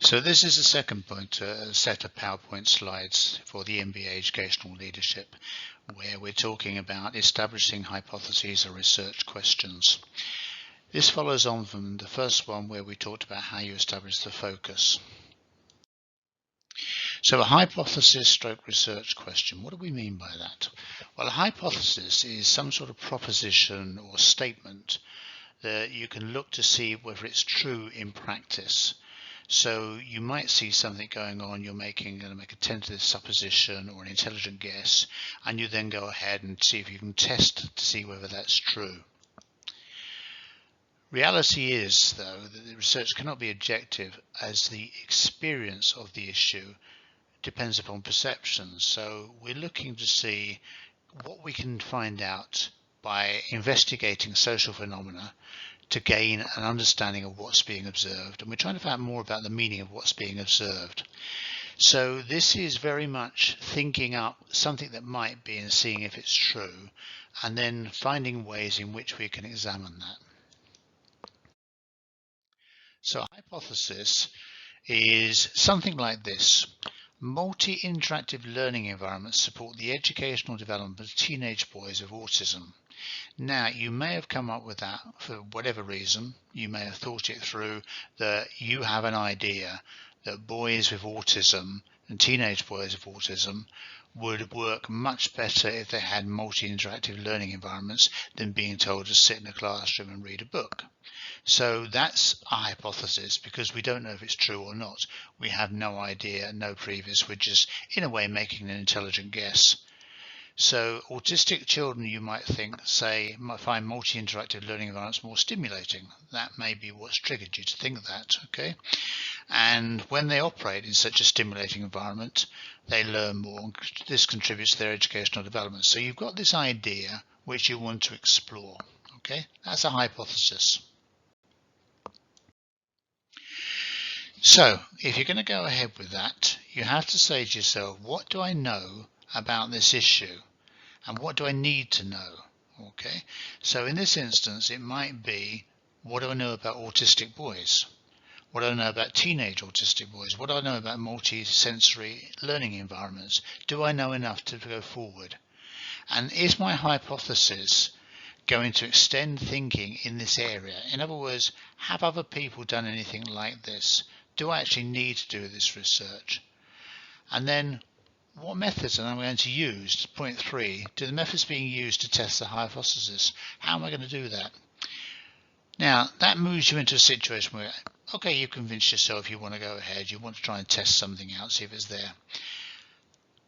So this is the second point, a set of PowerPoint slides for the MBA Educational Leadership, where we're talking about establishing hypotheses or research questions. This follows on from the first one where we talked about how you establish the focus. So a hypothesis stroke research question, what do we mean by that? Well, a hypothesis is some sort of proposition or statement that you can look to see whether it's true in practice. So you might see something going on, you're going to make a tentative supposition or an intelligent guess, and you then go ahead and see if you can test to see whether that's true. Reality is, though, that the research cannot be objective, as the experience of the issue depends upon perceptions. So we're looking to see what we can find out by investigating social phenomena to gain an understanding of what's being observed, and we're trying to find out more about the meaning of what's being observed. So this is very much thinking up something that might be and seeing if it's true, and then finding ways in which we can examine that. So a hypothesis is something like this. Multi-interactive learning environments support the educational development of teenage boys with autism. Now, you may have come up with that for whatever reason. You may have thought it through, that you have an idea that boys with autism and teenage boys with autism would work much better if they had multi-interactive learning environments than being told to sit in a classroom and read a book. So that's a hypothesis, because we don't know if it's true or not. We have no idea, no previous. We're just, in a way, making an intelligent guess. So autistic children, you might think, might find multi-interactive learning environments more stimulating. That may be what's triggered you to think that, okay? And when they operate in such a stimulating environment, they learn more, and this contributes to their educational development. So you've got this idea which you want to explore, okay? That's a hypothesis. So if you're going to go ahead with that, you have to say to yourself, what do I know about this issue? And what do I need to know? Okay, so in this instance, it might be, what do I know about autistic boys? What do I know about teenage autistic boys? What do I know about multi-sensory learning environments? Do I know enough to go forward? And is my hypothesis going to extend thinking in this area? In other words, have other people done anything like this? Do I actually need to do this research? And then, what methods am I going to use? Point 3, do the methods being used to test the hypothesis? How am I going to do that? Now, that moves you into a situation where, okay, you've convinced yourself you want to go ahead, you want to try and test something out, see if it's there.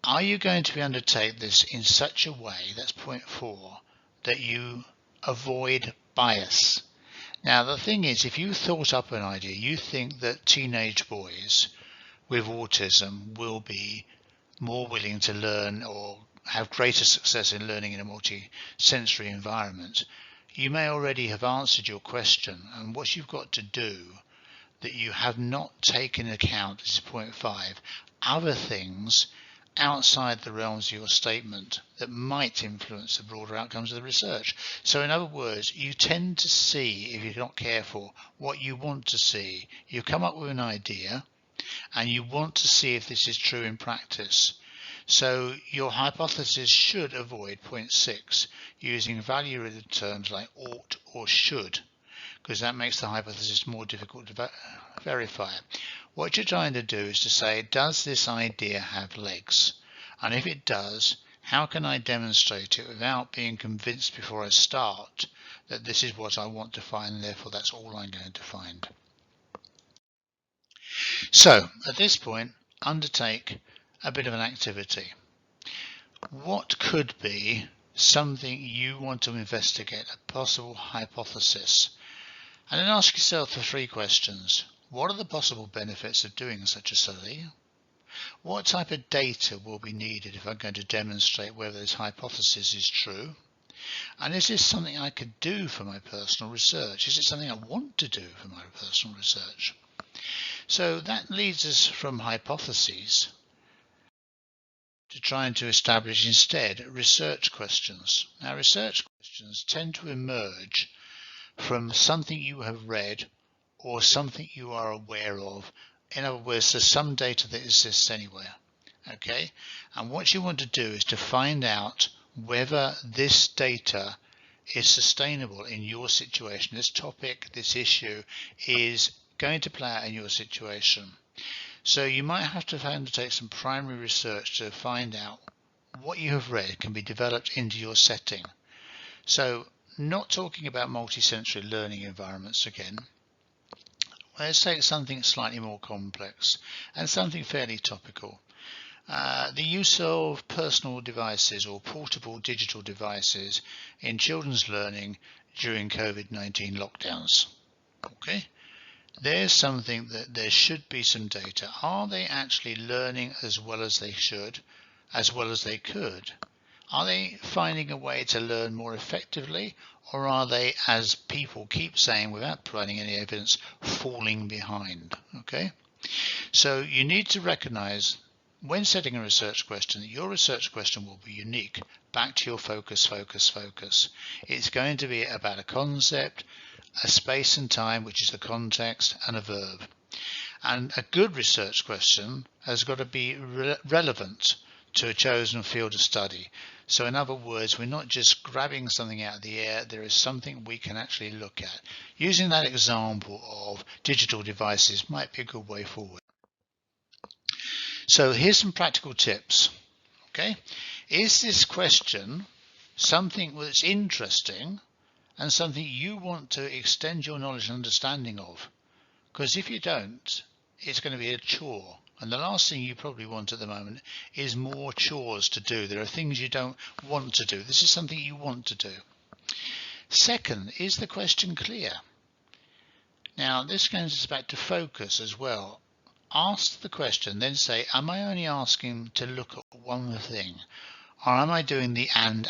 Are you going to undertake this in such a way, that's point 4, that you avoid bias? Now, the thing is, if you thought up an idea, you think that teenage boys with autism will be more willing to learn or have greater success in learning in a multi-sensory environment, you may already have answered your question. And what you've got to do that you have not taken into account, this is point 5, other things outside the realms of your statement that might influence the broader outcomes of the research. So in other words, you tend to see, if you're not careful, what you want to see. You come up with an idea and you want to see if this is true in practice. So your hypothesis should avoid point 6, using value-related terms like ought or should, because that makes the hypothesis more difficult to verify. What you're trying to do is to say, does this idea have legs? And if it does, how can I demonstrate it without being convinced before I start that this is what I want to find, and therefore that's all I'm going to find? So at this point, undertake a bit of an activity. What could be something you want to investigate, a possible hypothesis? And then ask yourself the 3 questions. What are the possible benefits of doing such a study? What type of data will be needed if I'm going to demonstrate whether this hypothesis is true? And is this something I could do for my personal research? Is it something I want to do for my personal research? So that leads us from hypotheses to trying to establish instead research questions. Now, research questions tend to emerge from something you have read or something you are aware of In other words, there's some data that exists anywhere. Okay, and what you want to do is to find out whether this data is sustainable in your situation. This topic, this issue is going to play out in your situation. So you might have to undertake some primary research to find out what you have read can be developed into your setting. So not talking about multi-sensory learning environments again. Let's take something slightly more complex and something fairly topical. The use of personal devices or portable digital devices in children's learning during COVID-19 lockdowns. Okay, there's something that there should be some data. Are they actually learning as well as they should, as well as they could? Are they finding a way to learn more effectively, or are they, as people keep saying without providing any evidence, falling behind? Okay, so you need to recognize when setting a research question that your research question will be unique. Back to your focus. It's going to be about a concept, a space and time, which is the context, and a verb. And a good research question has got to be relevant to a chosen field of study. So in other words, we're not just grabbing something out of the air, there is something we can actually look at. Using that example of digital devices might be a good way forward. So here's some practical tips. Okay, is this question something that's interesting and something you want to extend your knowledge and understanding of? Because if you don't, it's going to be a chore. And the last thing you probably want at the moment is more chores to do. There are things you don't want to do. This is something you want to do. Second, is the question clear? Now, this goes back to focus as well. Ask the question, then say, am I only asking to look at one thing? Or am I doing the and?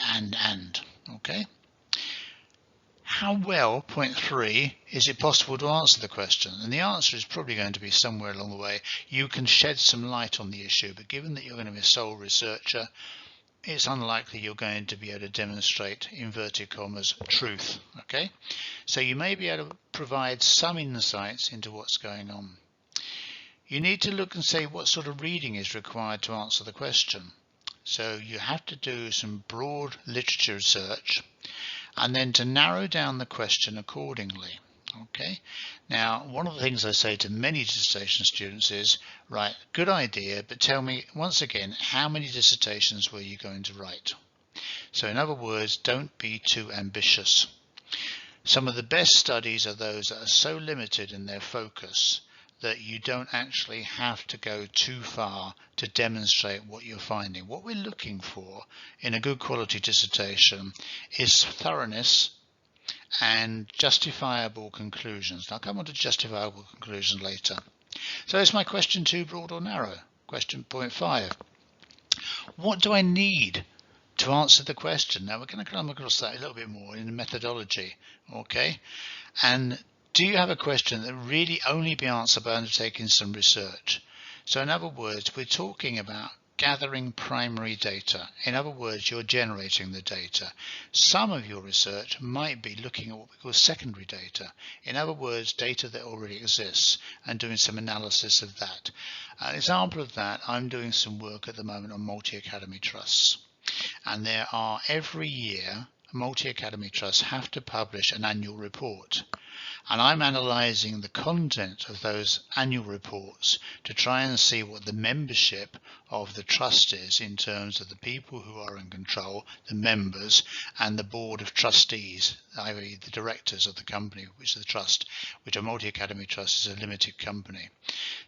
Okay? How well, point 3, is it possible to answer the question? And the answer is probably going to be somewhere along the way. You can shed some light on the issue, but given that you're going to be a sole researcher, it's unlikely you're going to be able to demonstrate, inverted commas, truth. Okay? So you may be able to provide some insights into what's going on. You need to look and say what sort of reading is required to answer the question. So you have to do some broad literature research and then to narrow down the question accordingly. Okay. Now, one of the things I say to many dissertation students is, right, good idea, but tell me once again, how many dissertations were you going to write? So in other words, don't be too ambitious. Some of the best studies are those that are so limited in their focus that you don't actually have to go too far to demonstrate what you're finding. What we're looking for in a good quality dissertation is thoroughness and justifiable conclusions. I'll come on to justifiable conclusions later. So is my question too broad or narrow? Question point 5. What do I need to answer the question? Now we're going to come across that a little bit more in the methodology, okay? And do you have a question that really only be answered by undertaking some research? So in other words, we're talking about gathering primary data. In other words, you're generating the data. Some of your research might be looking at what we call secondary data. In other words, data that already exists and doing some analysis of that. An example of that, I'm doing some work at the moment on multi-academy trusts. And there are every year, multi-academy trusts have to publish an annual report. And I'm analysing the content of those annual reports to try and see what the membership of the trust is in terms of the people who are in control, the members, and the board of trustees, i.e. the directors of the company, which is the trust, which a multi-academy trust is a limited company.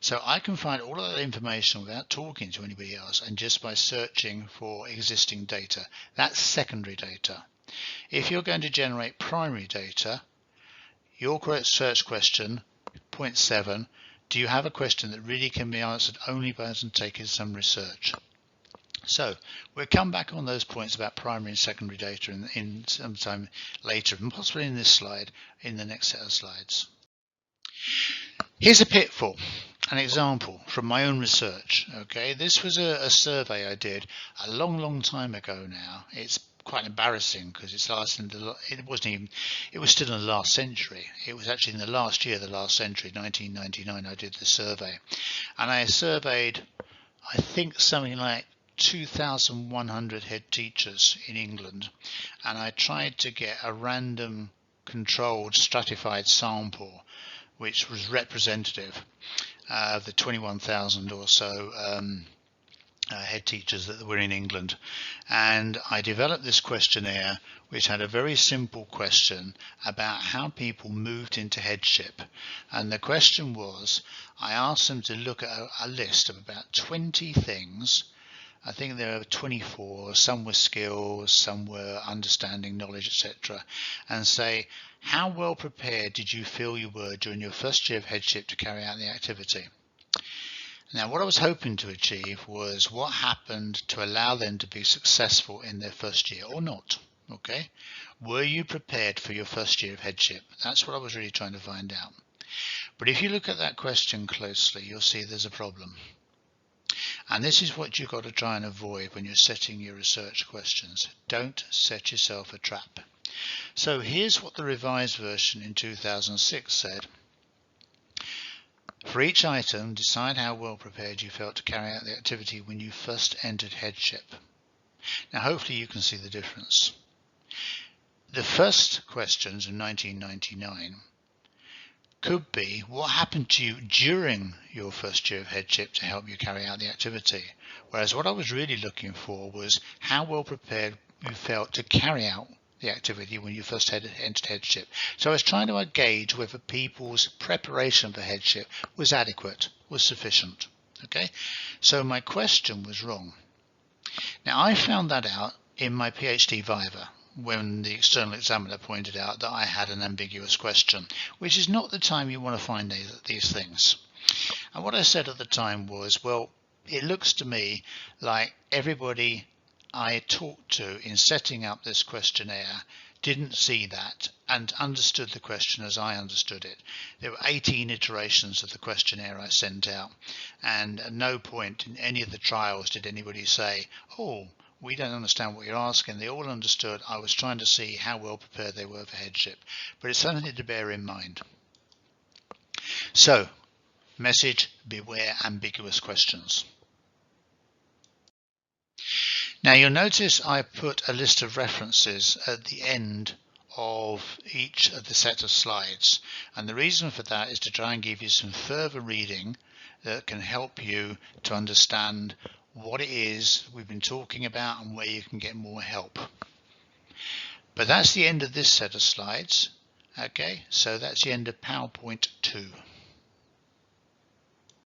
So I can find all of that information without talking to anybody else and just by searching for existing data. That's secondary data. If you're going to generate primary data, your search question, point 7, do you have a question that really can be answered only by undertaking some research? So we'll come back on those points about primary and secondary data in some time later, and possibly in this slide, in the next set of slides. Here's a pitfall, an example from my own research. Okay, this was a survey I did a long time ago now. It's quite embarrassing because it wasn't even, it was still in the last century. It was actually in the last year, the last century, 1999, I did the survey. And I surveyed, I think, something like 2,100 head teachers in England. And I tried to get a random controlled stratified sample which was representative of the 21,000 or so head teachers that were in England. And I developed this questionnaire which had a very simple question about how people moved into headship. And the question was, I asked them to look at a list of about 20 things. I think there were 24, some were skills, some were understanding, knowledge, etc. And say, how well prepared did you feel you were during your first year of headship to carry out the activity? Now, what I was hoping to achieve was what happened to allow them to be successful in their first year or not. Okay, were you prepared for your first year of headship? That's what I was really trying to find out. But if you look at that question closely, you'll see there's a problem. And this is what you've got to try and avoid when you're setting your research questions. Don't set yourself a trap. So here's what the revised version in 2006 said. For each item, decide how well prepared you felt to carry out the activity when you first entered headship. Now, hopefully you can see the difference. The first questions in 1999 could be what happened to you during your first year of headship to help you carry out the activity. Whereas what I was really looking for was how well prepared you felt to carry out the activity when you first entered headship. So I was trying to gauge whether people's preparation for headship was adequate, was sufficient. Okay, so my question was wrong. Now I found that out in my PhD Viva when the external examiner pointed out that I had an ambiguous question, which is not the time you want to find these things. And what I said at the time was, well, it looks to me like everybody I talked to in setting up this questionnaire didn't see that and understood the question as I understood it. There were 18 iterations of the questionnaire I sent out, and at no point in any of the trials did anybody say, oh, we don't understand what you're asking. They all understood I was trying to see how well prepared they were for headship. But it's something to bear in mind. So, message, beware ambiguous questions. Now you'll notice I put a list of references at the end of each of the set of slides, and the reason for that is to try and give you some further reading that can help you to understand what it is we've been talking about and where you can get more help. But that's the end of this set of slides. Okay, so that's the end of PowerPoint 2.